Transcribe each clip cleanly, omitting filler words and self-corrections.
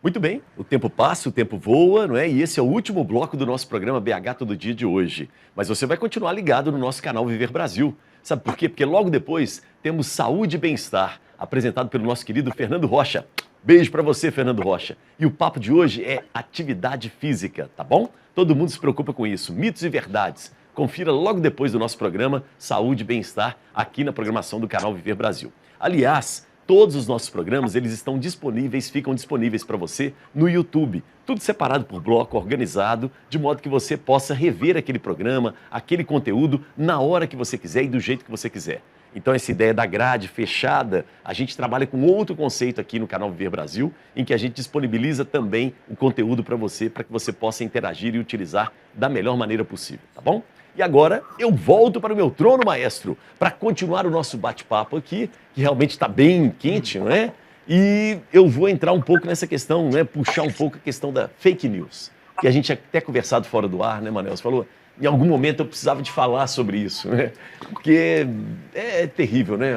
Muito bem, o tempo passa, o tempo voa, não é? E esse é o último bloco do nosso programa BH Todo Dia de hoje. Mas você vai continuar ligado no nosso canal Viver Brasil. Sabe por quê? Porque logo depois temos Saúde e Bem-Estar, apresentado pelo nosso querido Fernando Rocha. Beijo pra você, Fernando Rocha. E o papo de hoje é atividade física, tá bom? Todo mundo se preocupa com isso, mitos e verdades. Confira logo depois do nosso programa Saúde e Bem-Estar, aqui na programação do canal Viver Brasil. Aliás, todos os nossos programas, eles estão disponíveis, ficam disponíveis para você no YouTube. Tudo separado por bloco, organizado, de modo que você possa rever aquele programa, aquele conteúdo, na hora que você quiser e do jeito que você quiser. Então, essa ideia da grade fechada, a gente trabalha com outro conceito aqui no canal Viver Brasil, em que a gente disponibiliza também o conteúdo para que você possa interagir e utilizar da melhor maneira possível, tá bom? E agora eu volto para o meu trono, maestro, para continuar o nosso bate-papo aqui, que realmente está bem quente, não é? E eu vou entrar um pouco nessa questão, né? Puxar um pouco a questão da fake news, que a gente até conversado fora do ar, né, Manel? Você falou, em algum momento eu precisava de falar sobre isso, né? Porque é terrível, né?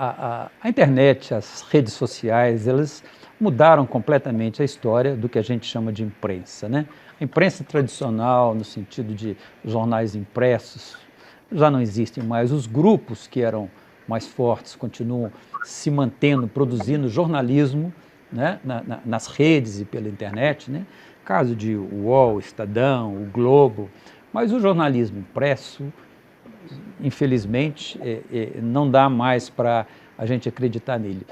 A internet, as redes sociais, elas mudaram completamente a história do que a gente chama de imprensa, né? A imprensa tradicional, no sentido de jornais impressos, já não existem mais. Os grupos que eram mais fortes continuam se mantendo, produzindo jornalismo, né? Nas redes e pela internet, né? Caso de UOL, Estadão, o Globo, mas o jornalismo impresso, infelizmente, não dá mais para a gente acreditar nele.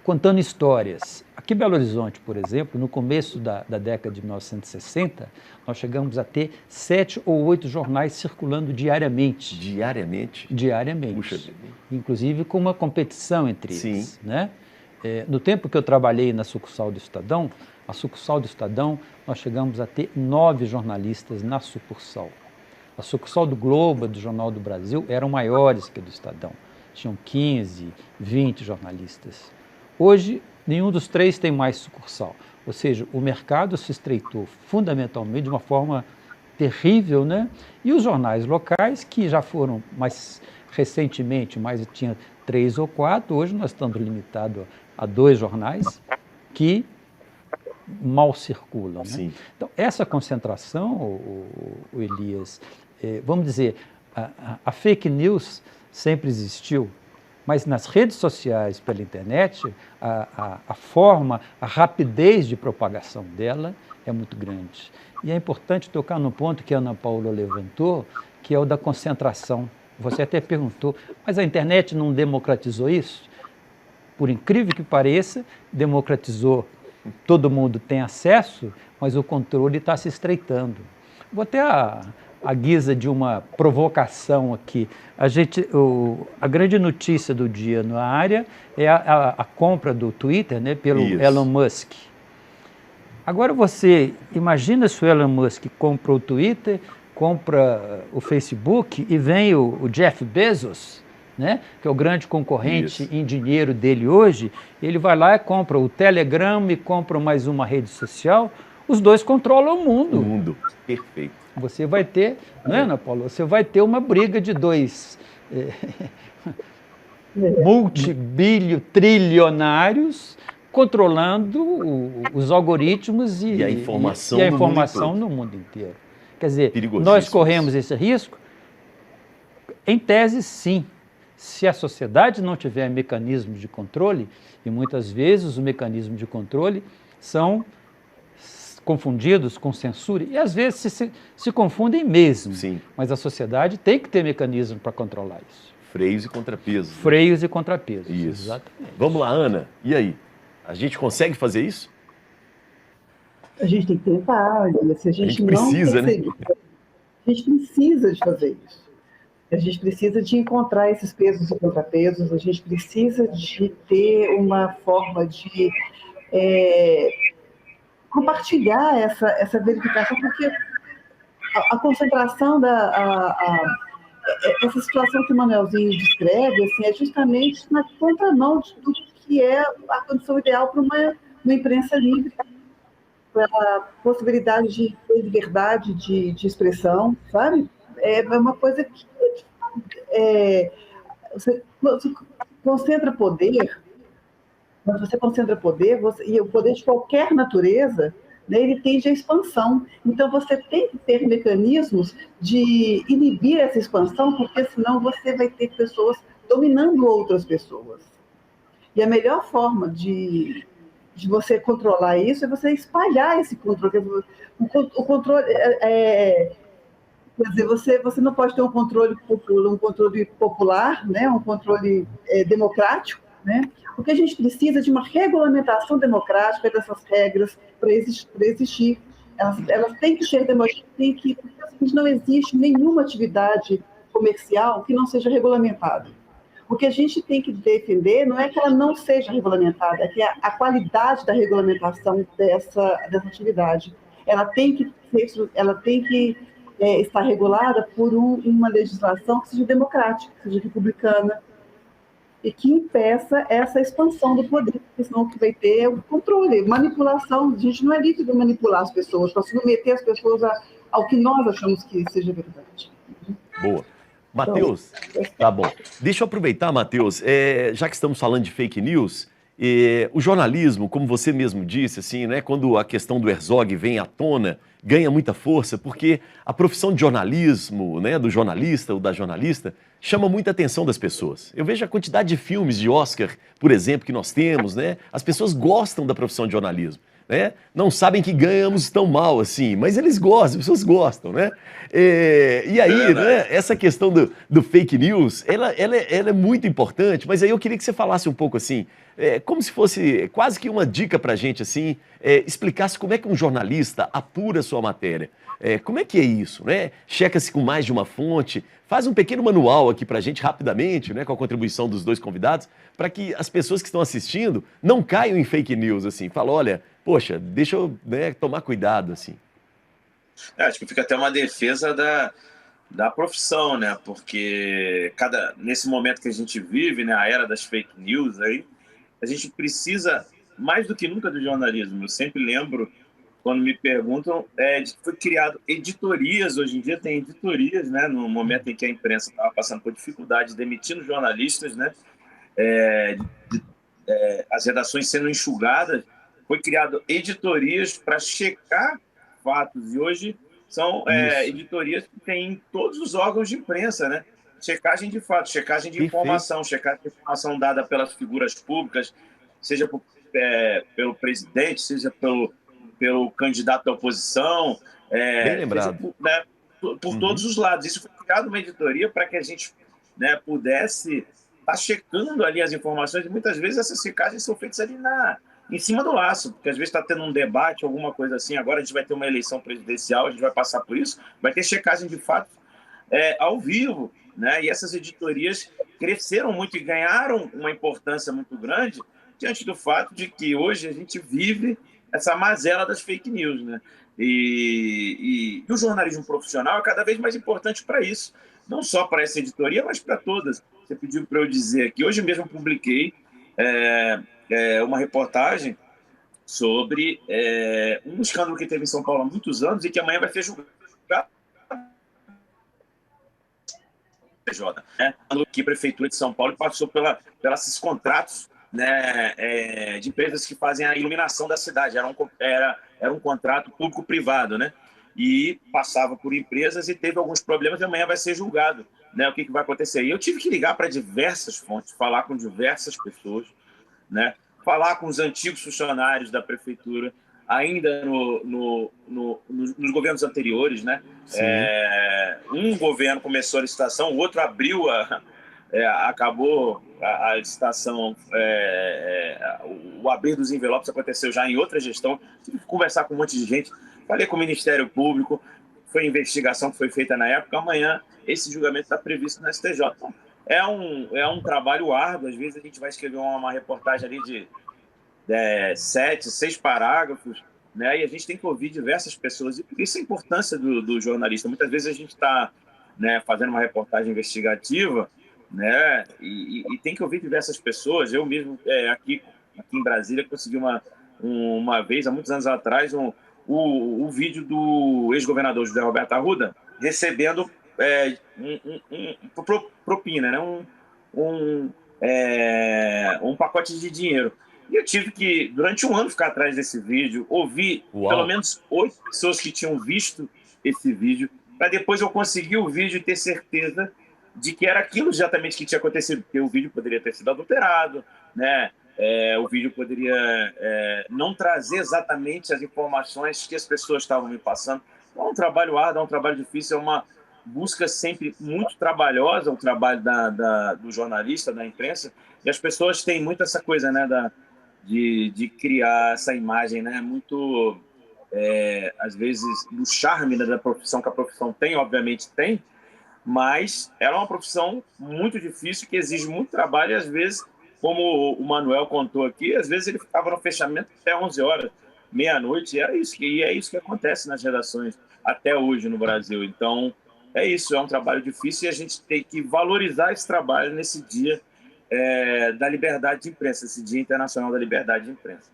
Contando histórias. Aqui em Belo Horizonte, por exemplo, no começo da década de 1960, nós chegamos a ter 7 ou 8 jornais circulando diariamente. Diariamente? Diariamente. Puxa vida. Inclusive com uma competição entre eles. Sim. Né? No tempo que eu trabalhei na sucursal do Estadão, a sucursal do Estadão, nós chegamos a ter 9 jornalistas na sucursal. A sucursal do Globo, do Jornal do Brasil, eram maiores que a do Estadão. Tinham 15, 20 jornalistas. Hoje, nenhum dos três tem mais sucursal. Ou seja, o mercado se estreitou fundamentalmente de uma forma terrível, né? E os jornais locais, que já foram mais recentemente, mais tinha 3 ou 4, hoje nós estamos limitados a 2 jornais que mal circulam. Né? Sim. Então, essa concentração, o Elias, vamos dizer, a fake news sempre existiu, mas nas redes sociais, pela internet, a forma, a rapidez de propagação dela é muito grande. E é importante tocar no ponto que a Ana Paula levantou, que é o da concentração. Você até perguntou, mas a internet não democratizou isso? Por incrível que pareça, democratizou. Todo mundo tem acesso, mas o controle está se estreitando. Vou até a guisa de uma provocação aqui. A grande notícia do dia na área é a compra do Twitter, né, pelo Elon Musk. Agora você imagina se o Elon Musk compra o Twitter, compra o Facebook e vem o Jeff Bezos, né, que é o grande concorrente em dinheiro dele hoje, ele vai lá e compra o Telegram e compra mais uma rede social, os dois controlam o mundo. O mundo, perfeito. Você vai ter, não é, Ana Paula? Você vai ter uma briga de dois multibilho-trilionários controlando os algoritmos e a informação no mundo inteiro. Quer dizer, nós corremos esse risco? Em tese, sim. Se a sociedade não tiver mecanismos de controle, e muitas vezes os mecanismos de controle são confundidos com censura, e às vezes se confundem mesmo. Sim. Mas a sociedade tem que ter mecanismo para controlar isso. Freios e contrapesos. Freios e contrapesos. Isso. Exatamente. Vamos lá, Ana. E aí? A gente consegue fazer isso? A gente tem que tentar. Se a gente não precisa, né? A gente precisa de fazer isso. A gente precisa de encontrar esses pesos e contrapesos, a gente precisa de ter uma forma de compartilhar essa verificação, porque a concentração essa situação que o Manuelzinho descreve, assim, é justamente na contramão do que é a condição ideal para uma imprensa livre, para a possibilidade de ter liberdade de expressão, sabe? É uma coisa que você concentra poder Quando você concentra poder, e o poder de qualquer natureza, né, ele tende à expansão. Então, você tem que ter mecanismos de inibir essa expansão, porque senão você vai ter pessoas dominando outras pessoas. E a melhor forma de você controlar isso é você espalhar esse controle. O controle quer dizer, você não pode ter um controle popular, né, um controle democrático, né? O que a gente precisa é de uma regulamentação democrática dessas regras para existir. Elas têm que ser democráticas, porque não existe nenhuma atividade comercial que não seja regulamentada. O que a gente tem que defender não é que ela não seja regulamentada, é que a qualidade da regulamentação dessa atividade. Ela tem que estar regulada por uma legislação que seja democrática, que seja republicana, e que impeça essa expansão do poder, porque senão o que vai ter é o controle, manipulação. A gente não é livre de manipular as pessoas, para submeter as pessoas ao que nós achamos que seja verdade. Boa. Matheus, tá bom. Deixa eu aproveitar, Matheus, já que estamos falando de fake news, o jornalismo, como você mesmo disse, assim, né, quando a questão do Herzog vem à tona, ganha muita força, porque a profissão de jornalismo, né, do jornalista ou da jornalista, chama muita atenção das pessoas. Eu vejo a quantidade de filmes de Oscar, por exemplo, que nós temos, né? As pessoas gostam da profissão de jornalismo. Né? Não sabem que ganhamos tão mal assim, mas eles gostam, as pessoas gostam, né? E aí, né, essa questão do fake news, ela é muito importante, mas aí eu queria que você falasse um pouco assim, como se fosse quase que uma dica pra gente, assim, explicasse como é que um jornalista apura a sua matéria. Como é que é isso, né? Checa-se com mais de uma fonte, faz um pequeno manual aqui pra gente rapidamente, né, com a contribuição dos dois convidados, para que as pessoas que estão assistindo não caiam em fake news, assim, falam, olha, poxa, deixa eu, né, tomar cuidado, assim. Acho que fica até uma defesa da profissão, né? Porque nesse momento que a gente vive, né, a era das fake news, aí, a gente precisa, mais do que nunca, do jornalismo. Eu sempre lembro, quando me perguntam, foi criado editorias, hoje em dia tem editorias, né? No momento em que a imprensa estava passando por dificuldade, demitindo jornalistas, né? As redações sendo enxugadas, foi criado editorias para checar fatos, e hoje são editorias que têm em todos os órgãos de imprensa, né? Checagem de fatos, checagem de informação, checagem de informação dada pelas figuras públicas, seja pelo presidente, seja pelo candidato da oposição, Bem lembrado. seja por todos os lados. Isso foi criado uma editoria para que a gente, né, pudesse estar checando ali as informações, e muitas vezes essas checagens são feitas ali em cima do laço, porque às vezes está tendo um debate, alguma coisa assim, agora a gente vai ter uma eleição presidencial, a gente vai passar por isso, vai ter checagem de fato ao vivo, né? E essas editorias cresceram muito e ganharam uma importância muito grande diante do fato de que hoje a gente vive essa mazela das fake news, né? E o jornalismo profissional é cada vez mais importante para isso, não só para essa editoria, mas para todas. Você pediu para eu dizer aqui, hoje mesmo publiquei uma reportagem sobre um escândalo que teve em São Paulo há muitos anos e que amanhã vai ser julgado. Que a Prefeitura de São Paulo passou pelos contratos, né, de empresas que fazem a iluminação da cidade. Era um contrato público-privado, né? E passava por empresas e teve alguns problemas, e amanhã vai ser julgado, né? O que vai acontecer? E eu tive que ligar para diversas fontes, falar com diversas pessoas, né? Falar com os antigos funcionários da prefeitura, ainda nos governos anteriores, né? Um governo começou a licitação, o outro abriu acabou a licitação, o abrir dos envelopes aconteceu já em outra gestão. Tive que conversar com um monte de gente, falei com o Ministério Público, foi a investigação que foi feita na época. Amanhã esse julgamento está previsto no STJ. Então, é um trabalho árduo. Às vezes a gente vai escrever uma reportagem ali de 7, 6 parágrafos, né? E a gente tem que ouvir diversas pessoas. E por isso a importância do jornalista. Muitas vezes a gente está, né, fazendo uma reportagem investigativa, né? E tem que ouvir diversas pessoas. Eu mesmo, aqui em Brasília, consegui uma vez, há muitos anos atrás, o vídeo do ex-governador José Roberto Arruda recebendo propina, né? Um pacote de dinheiro. E eu tive que, durante um ano, ficar atrás desse vídeo, ouvir pelo menos 8 pessoas que tinham visto esse vídeo, para depois eu conseguir o vídeo e ter certeza de que era aquilo exatamente que tinha acontecido, porque o vídeo poderia ter sido adulterado, né? O vídeo poderia não trazer exatamente as informações que as pessoas estavam me passando. Então, é um trabalho árduo, é um trabalho difícil, é uma busca sempre muito trabalhosa, o trabalho do jornalista, da imprensa, e as pessoas têm muito essa coisa, né, de criar essa imagem, né, muito, às vezes, do charme, né, da profissão, que a profissão tem, obviamente tem, mas ela é uma profissão muito difícil, que exige muito trabalho, e às vezes, como o Manuel contou aqui, às vezes ele ficava no fechamento até 11 horas, meia-noite, e é isso que acontece nas redações até hoje no Brasil. Então, é isso, é um trabalho difícil e a gente tem que valorizar esse trabalho nesse dia da liberdade de imprensa, esse Dia Internacional da Liberdade de Imprensa.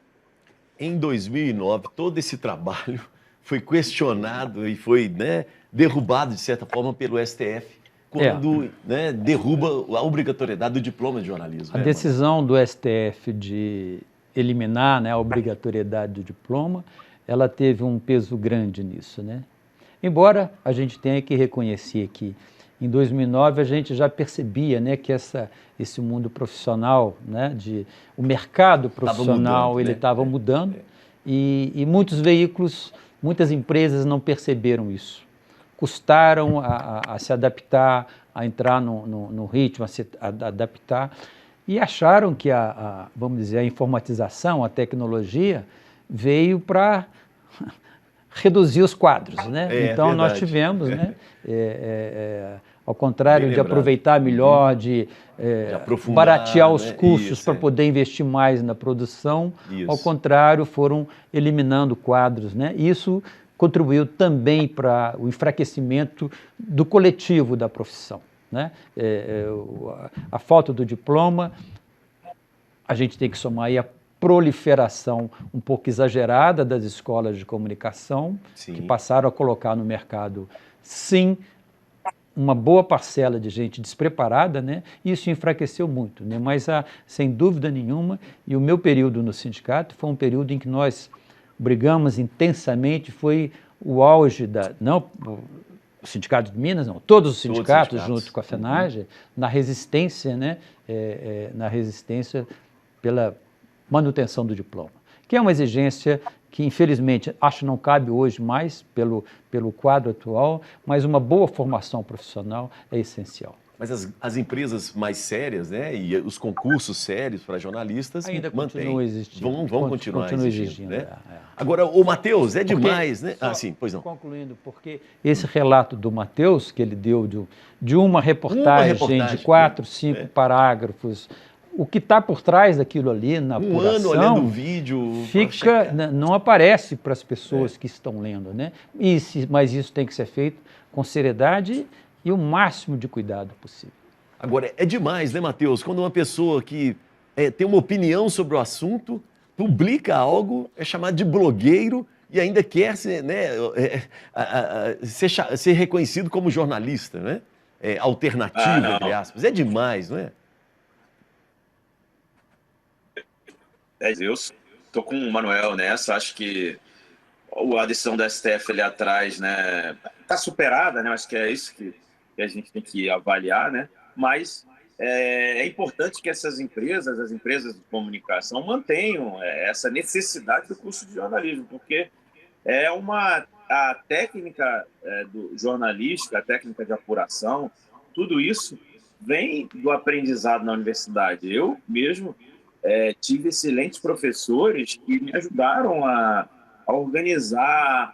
Em 2009, todo esse trabalho foi questionado e foi, né, derrubado, de certa forma, pelo STF, quando derruba a obrigatoriedade do diploma de jornalismo. A decisão do STF de eliminar, né, a obrigatoriedade do diploma, ela teve um peso grande nisso, né? Embora a gente tenha que reconhecer que em 2009 a gente já percebia, né, que esse mundo profissional, né, o mercado profissional, ele estava mudando e muitos veículos, muitas empresas não perceberam isso. Custaram a se adaptar, a entrar no ritmo, a se adaptar e acharam que vamos dizer, a informatização, a tecnologia veio para reduzir os quadros, né? Então nós tivemos, né, ao contrário de aproveitar melhor, de baratear os custos para poder investir mais na produção, ao contrário, foram eliminando quadros, né? Isso contribuiu também para o enfraquecimento do coletivo da profissão, né? A falta do diploma, a gente tem que somar aí a proliferação um pouco exagerada das escolas de comunicação, que passaram a colocar no mercado, sim, uma boa parcela de gente despreparada, né? Isso enfraqueceu muito, né? Mas, sem dúvida nenhuma, e o meu período no sindicato foi um período em que nós brigamos intensamente, foi o auge não o Sindicato de Minas, não, todos os sindicatos junto com a FENAGE, na resistência, né? Na resistência pela manutenção do diploma, que é uma exigência que, infelizmente, acho não cabe hoje mais pelo quadro atual, mas uma boa formação profissional é essencial. Mas as empresas mais sérias, né, e os concursos sérios para jornalistas ainda continuam existindo. Vão continuar exigindo, né? Agora, o Matheus, demais, né? Sim, pois não. Concluindo, porque esse relato do Matheus, que ele deu de uma reportagem de 4, 5 parágrafos, o que está por trás daquilo ali, na apuração, ano olhando o vídeo, não aparece para as pessoas que estão lendo, né? Mas isso tem que ser feito com seriedade e o máximo de cuidado possível. Agora, é demais, né, Matheus? Quando uma pessoa que tem uma opinião sobre o assunto, publica algo, é chamado de blogueiro e ainda quer ser, né, ser reconhecido como jornalista, né? Alternativo, entre aspas. É demais, não é? Eu estou com o Manuel nessa, acho que a decisão da STF ali atrás, né, está superada, né, acho que é isso que a gente tem que avaliar, né, mas é importante que essas empresas, as empresas de comunicação, mantenham essa necessidade do curso de jornalismo, porque a técnica do jornalística, a técnica de apuração, tudo isso vem do aprendizado na universidade. Eu mesmo tive excelentes professores que me ajudaram a organizar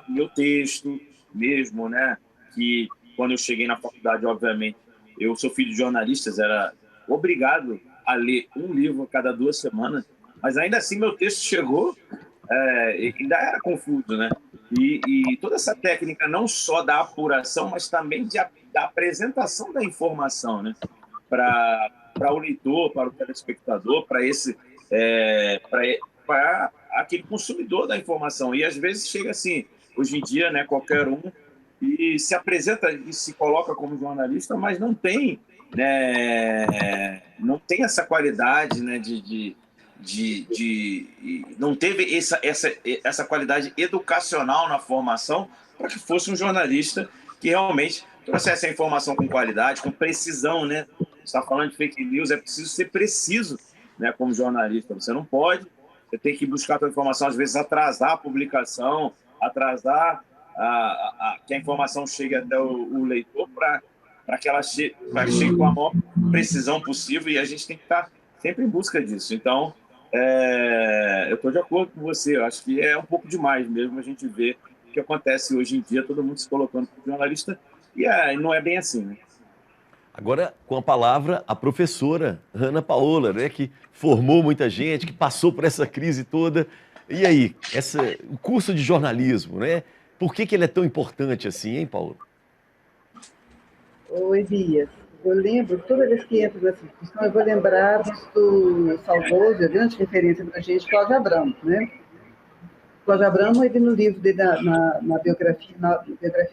o meu texto mesmo, né? Que quando eu cheguei na faculdade, obviamente, eu sou filho de jornalistas, era obrigado a ler um livro a cada 2 semanas, mas ainda assim meu texto chegou, ainda era confuso, né? E toda essa técnica não só da apuração, mas também da apresentação da informação, né? Para o leitor, para o telespectador, para aquele consumidor da informação. E às vezes chega assim, hoje em dia, né, qualquer um, e se apresenta e se coloca como jornalista, mas não tem, né, não tem essa qualidade, né, de não teve essa qualidade educacional na formação para que fosse um jornalista que realmente trouxesse a informação com qualidade, com precisão, né? Você está falando de fake news, é preciso ser preciso, né, como jornalista. Você não pode, você tem que buscar a sua informação, às vezes atrasar a publicação, atrasar que a informação chegue até o leitor para que ela chegue com a maior precisão possível, e a gente tem que estar sempre em busca disso. Então, eu estou de acordo com você, eu acho que é um pouco demais mesmo a gente ver o que acontece hoje em dia, todo mundo se colocando como jornalista, e não é bem assim, né? Agora, com a palavra, a professora Ana Paola, né, que formou muita gente, que passou por essa crise toda. E aí, o curso de jornalismo, né? Por que ele é tão importante assim, hein, Paola? Oi, Elias. Eu lembro, toda vez que entro nessa discussão, eu vou lembrar do saudoso, a grande referência para a gente, Cláudio Abramo, né? Cláudio Abramo, ele no livro dele, na biografia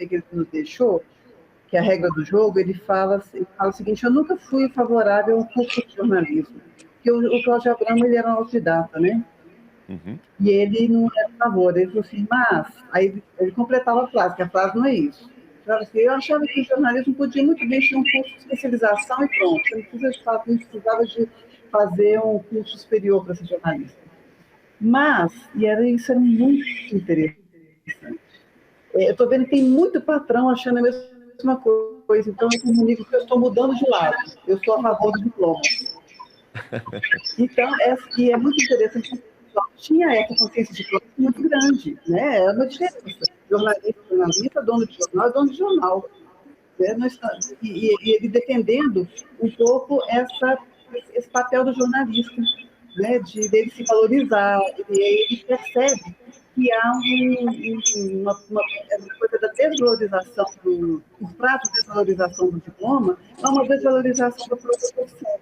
que ele nos deixou, que é a regra do jogo, ele fala o seguinte: eu nunca fui favorável a um curso de jornalismo, porque o Cláudio Abramo, ele era um autodidata, né? Uhum. E ele não era a favor, ele falou assim, mas, aí ele completava a frase, que a frase não é isso. Eu achava que o jornalismo podia muito bem ser um curso de especialização e pronto, você não precisava de fazer um curso superior para ser jornalista. Mas, isso era muito interessante. Eu estou vendo que tem muito patrão achando a mesma coisa, então eu comunico que eu estou mudando de lado, eu sou a favor do diploma. Então, e é muito interessante, tinha essa consciência de classe muito grande, né? Era uma diferença. Jornalista, dono de jornal, é dono de jornal. Né? E ele defendendo um pouco esse papel do jornalista, né? Dele se valorizar, ele percebe que há uma coisa da desvalorização, o prazo de desvalorização do diploma, há uma desvalorização da própria profissão.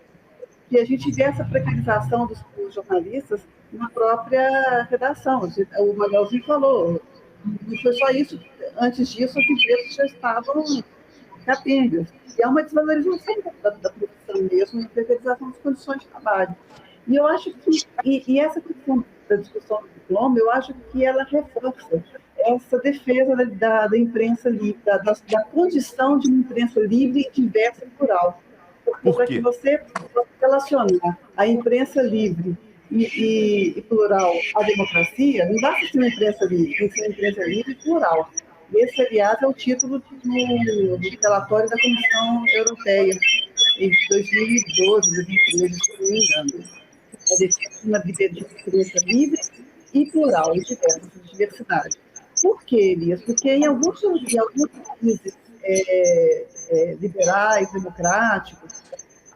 E a gente vê essa precarização dos jornalistas na própria redação. O Magalzinho falou, não foi só isso, antes disso as empresas já estavam capengas. E há uma desvalorização da profissão mesmo, uma precarização das condições de trabalho. E eu acho que, essa questão da discussão do diploma, eu acho que ela reforça essa defesa da imprensa livre, da condição de uma imprensa livre, diversa e plural. Para que você possa relacionar a imprensa livre e plural à democracia, não basta ser uma imprensa livre, tem que ser uma imprensa livre e plural. Esse, aliás, é o título do relatório da Comissão Europeia, em 2012, 2013, se não me engano. A defesa de imprensa livre e plural, e diversidade. Por quê, Elias? Porque em alguns países liberais, democráticos,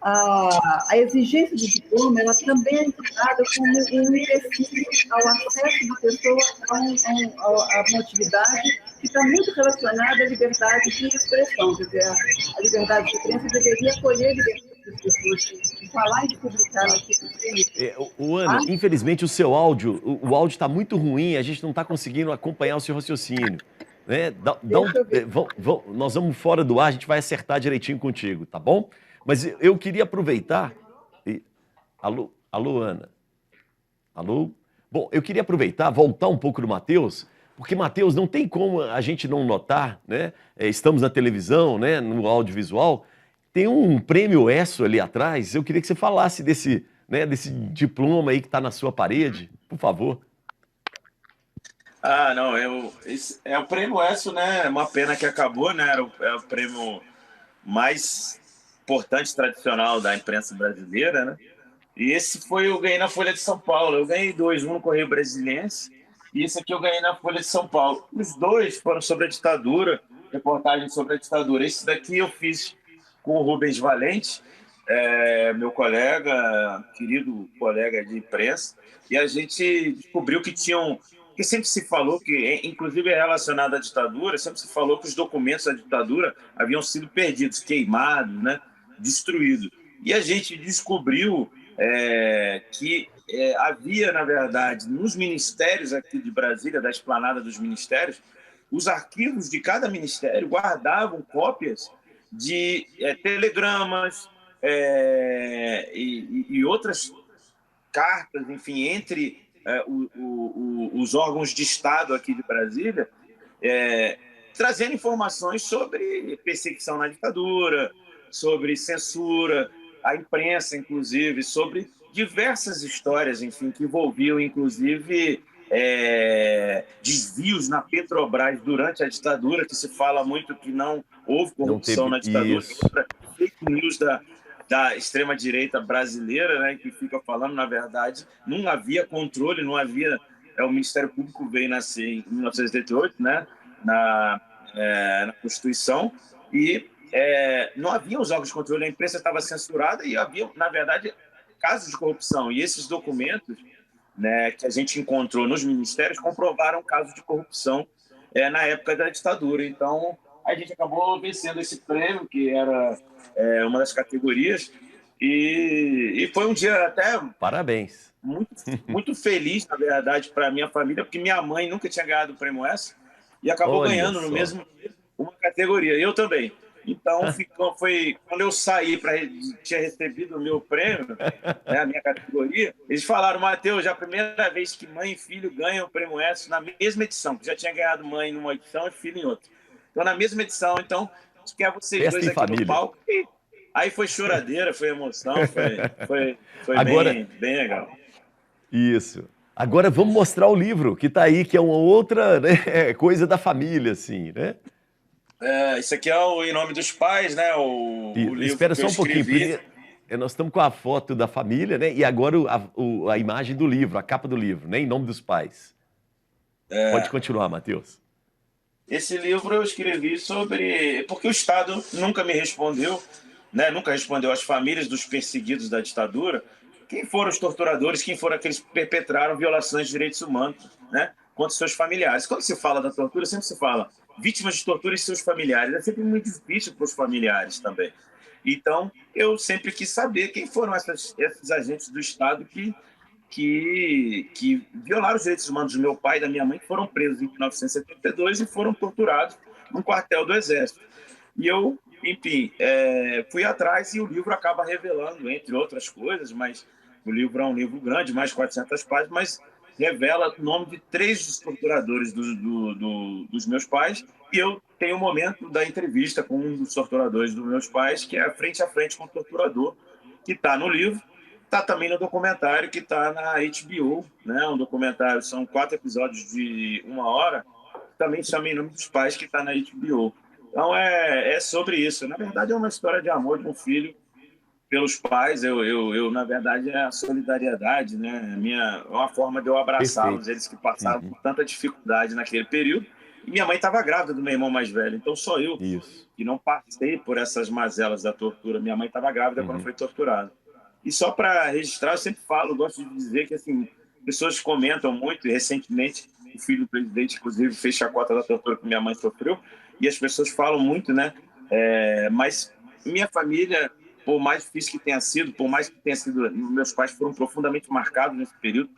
a exigência de diploma ela também é encarada como um empecilho ao acesso da pessoa a uma atividade que está muito relacionada à liberdade de expressão. Quer dizer, a liberdade de imprensa deveria acolher a liberdade das pessoas de falar e de publicar naquele Ana, infelizmente o seu áudio, o áudio está muito ruim, a gente não está conseguindo acompanhar o seu raciocínio. Né? Nós vamos fora do ar, a gente vai acertar direitinho contigo, tá bom? Mas eu queria aproveitar... Alô, Ana? Alô? Bom, eu queria aproveitar, voltar um pouco do Matheus, porque, Matheus, não tem como a gente não notar, né? Estamos na televisão, né? No audiovisual, tem um prêmio ESSO ali atrás, eu queria que você falasse desse diploma aí que está na sua parede, por favor. Não, é o prêmio ESSO, né? É uma pena que acabou, né? É o prêmio mais importante, tradicional da imprensa brasileira, né? E esse eu ganhei na Folha de São Paulo. Eu ganhei 2, um no Correio Brasiliense e esse aqui eu ganhei na Folha de São Paulo. Os 2 foram sobre a ditadura, reportagem sobre a ditadura. Esse daqui eu fiz com o Rubens Valente, meu colega, querido colega de imprensa, e a gente descobriu que que sempre se falou que, inclusive relacionado à ditadura, sempre se falou que os documentos da ditadura haviam sido perdidos, queimados, né, destruídos. E a gente descobriu que havia, na verdade, nos ministérios aqui de Brasília, da esplanada dos ministérios, os arquivos de cada ministério guardavam cópias de telegramas e outras cartas, enfim, entre os órgãos de Estado aqui de Brasília, trazendo informações sobre perseguição na ditadura, sobre censura, a imprensa, inclusive, sobre diversas histórias, enfim, que envolviam, inclusive, desvios na Petrobras durante a ditadura, que se fala muito que não houve corrupção na ditadura, outra fake news da extrema-direita brasileira, né, que fica falando, na verdade, não havia controle, não havia... o Ministério Público veio nascer em 1988, né, na Constituição, e não havia os órgãos de controle, a imprensa estava censurada e havia, na verdade, casos de corrupção. E esses documentos, né, que a gente encontrou nos ministérios comprovaram casos de corrupção na época da ditadura. Então, a gente acabou vencendo esse prêmio, que era uma das categorias, e foi um dia até... Parabéns. Muito feliz, na verdade, para a minha família, porque minha mãe nunca tinha ganhado o prêmio S e acabou ganhando no mesmo dia uma categoria. Eu também. Então, foi quando eu saí, tinha recebido o meu prêmio, né, a minha categoria, eles falaram, Matheus, já é a primeira vez que mãe e filho ganham o prêmio S na mesma edição, que já tinha ganhado mãe numa edição e filho em outra. Então, na mesma edição, então, quer vocês Festa dois aqui família. no palco. E aí foi choradeira, foi emoção, foi Agora, bem legal. Isso. Agora vamos mostrar o livro, que está aí, que é uma outra, né, coisa da família, assim, né? Isso aqui é o Em Nome dos Pais, né? O livro espera que só eu um pouquinho. escrevi. Nós estamos com a foto da família, né? E agora a imagem do livro, a capa do livro, né? Em Nome dos Pais. Pode continuar, Matheus. Esse livro eu escrevi sobre... Porque o Estado nunca me respondeu, né? Nunca respondeu às famílias dos perseguidos da ditadura. Quem foram os torturadores, quem foram aqueles que perpetraram violações de direitos humanos, né, contra seus familiares. Quando se fala da tortura, sempre se fala vítimas de tortura e seus familiares. É sempre muito difícil para os familiares também. Então, eu sempre quis saber quem foram esses agentes do Estado que violaram os direitos humanos do meu pai e da minha mãe, que foram presos em 1972 e foram torturados num quartel do Exército. E eu, enfim, fui atrás e o livro acaba revelando, entre outras coisas, mas o livro é um livro grande, mais de 400 páginas, mas revela o nome de 3 dos torturadores dos meus pais, e eu tenho um momento da entrevista com um dos torturadores dos meus pais, que é frente a frente com o torturador, que está no livro, está também no documentário que está na HBO, né? Um documentário, são 4 episódios de 1 hora, também chama Em Nome dos Pais, que está na HBO. Então, é sobre isso. Na verdade, é uma história de amor de um filho pelos pais. Eu na verdade, é a solidariedade, né? É uma forma de eu abraçá-los, eles que passaram por tanta dificuldade naquele período. E minha mãe estava grávida do meu irmão mais velho, então só eu que não passei por essas mazelas da tortura. Minha mãe estava grávida quando foi torturada. E só para registrar, eu sempre falo, gosto de dizer que assim, pessoas comentam muito, e recentemente o filho do presidente, inclusive, fez chacota da tortura que minha mãe sofreu, e as pessoas falam muito, né? Mas minha família, por mais difícil que tenha sido, por mais que tenha sido, meus pais foram profundamente marcados nesse período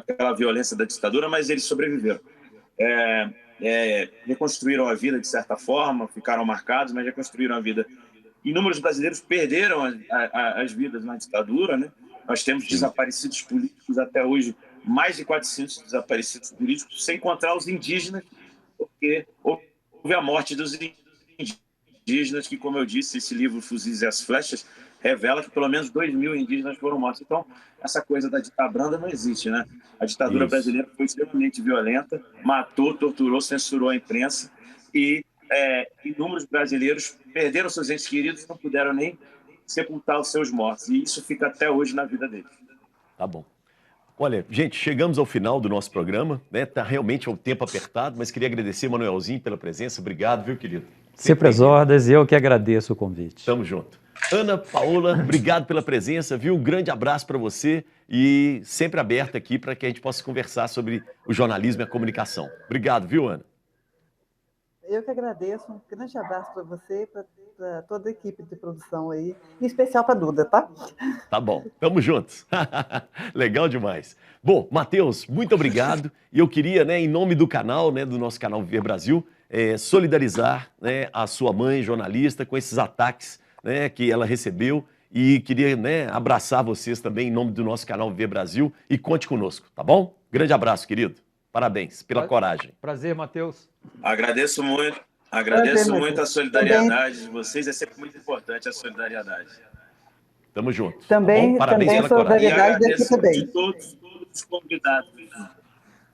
pela violência da ditadura, mas eles sobreviveram. Reconstruíram a vida de certa forma, ficaram marcados, mas reconstruíram a vida. Inúmeros brasileiros perderam as vidas na ditadura, né? Nós temos desaparecidos políticos até hoje, mais de 400 desaparecidos políticos, sem contar os indígenas, porque houve a morte dos indígenas, que, como eu disse, esse livro Fuzis e as Flechas revela que pelo menos 2.000 indígenas foram mortos. Então, essa coisa da ditadura branda não existe, né? A ditadura brasileira foi extremamente violenta, matou, torturou, censurou a imprensa e inúmeros brasileiros perderam seus entes queridos e não puderam nem sepultar os seus mortos. E isso fica até hoje na vida deles. Tá bom. Olha, gente, chegamos ao final do nosso programa, né? Tá realmente o tempo apertado, mas queria agradecer, Manuelzinho, pela presença. Obrigado, viu, querido? Sempre às ordens, eu que agradeço o convite. Tamo junto. Ana Paola, obrigado pela presença, viu? Um grande abraço para você e sempre aberta aqui para que a gente possa conversar sobre o jornalismo e a comunicação. Obrigado, viu, Ana? Eu que agradeço. Um grande abraço para você e para toda a equipe de produção aí, em especial para a Duda, tá? Tá bom, tamo juntos. Legal demais. Bom, Matheus, muito obrigado. E eu queria, né, em nome do canal, né, do nosso canal Viver Brasil, solidarizar, né, a sua mãe, jornalista, com esses ataques, né, que ela recebeu E queria, né, abraçar vocês também em nome do nosso canal Viver Brasil e conte conosco, tá bom? Grande abraço, querido. Parabéns pela coragem. Prazer, Matheus. Agradeço muito a solidariedade de vocês, é sempre muito importante a solidariedade. Tamo junto. Também, tá parabéns também pela coragem. E agradeço de todos os convidados.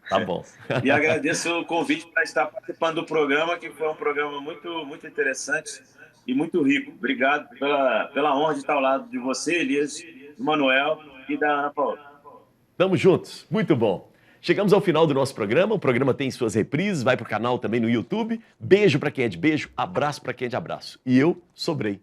Tá bom. E agradeço o convite para estar participando do programa, que foi um programa muito, muito interessante e muito rico. Obrigado pela honra de estar ao lado de você, Elias, do Manuel e da Ana Paula. Tamo juntos. Muito bom. Chegamos ao final do nosso programa. O programa tem suas reprises, vai pro canal também no YouTube. Beijo para quem é de beijo, abraço para quem é de abraço. E eu sobrei.